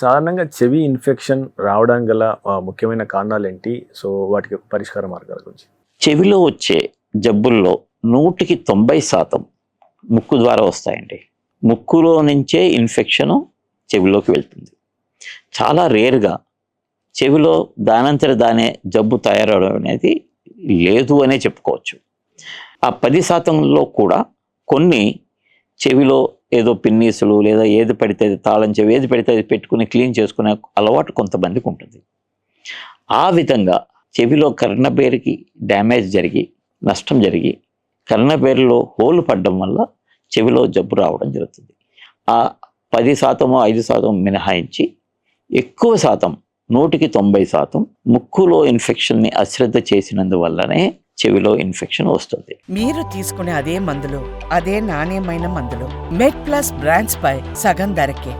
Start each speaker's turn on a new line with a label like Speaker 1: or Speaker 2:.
Speaker 1: సాధారణంగా చెవి ఇన్ఫెక్షన్ రావడానికి గల ముఖ్యమైన కారణాలేంటి? సో, వాటికి పరిష్కార మార్గాల గురించి.
Speaker 2: చెవిలో వచ్చే జబ్బుల్లో 100% ముక్కు ద్వారా వస్తాయండి. ముక్కులో నుంచే ఇన్ఫెక్షను చెవిలోకి వెళ్తుంది. చాలా రేర్గా చెవిలో దానంతట దానే జబ్బు తయారవడం అనేది లేదు అనే చెప్పుకోవచ్చు. ఆ 10%లో కూడా కొన్ని చెవిలో ఏదో పిన్నీసులు లేదా ఏది పడితే అది తాళం చెవి ఏది పడితే అది పెట్టుకుని క్లీన్ చేసుకునే అలవాటు కొంతమందికి ఉంటుంది. ఆ విధంగా చెవిలో కర్ణబేరికి డ్యామేజ్ జరిగి నష్టం జరిగి కర్ణబేరులో హోలు పడడం వల్ల చెవిలో జబ్బు రావడం జరుగుతుంది. ఆ 10% 5% మినహాయించి ఎక్కువ శాతం 100% ముక్కులో ఇన్ఫెక్షన్ని అశ్రద్ధ చేసినందువల్లనే చెవిలో ఇన్ఫెక్షన్ వస్తుంది.
Speaker 3: మీరు తీసుకునే అదే మందులు, అదే నాణ్యమైన మందులు మెడ్ ప్లస్ బ్రాండ్స్ పై సగం ధరకే.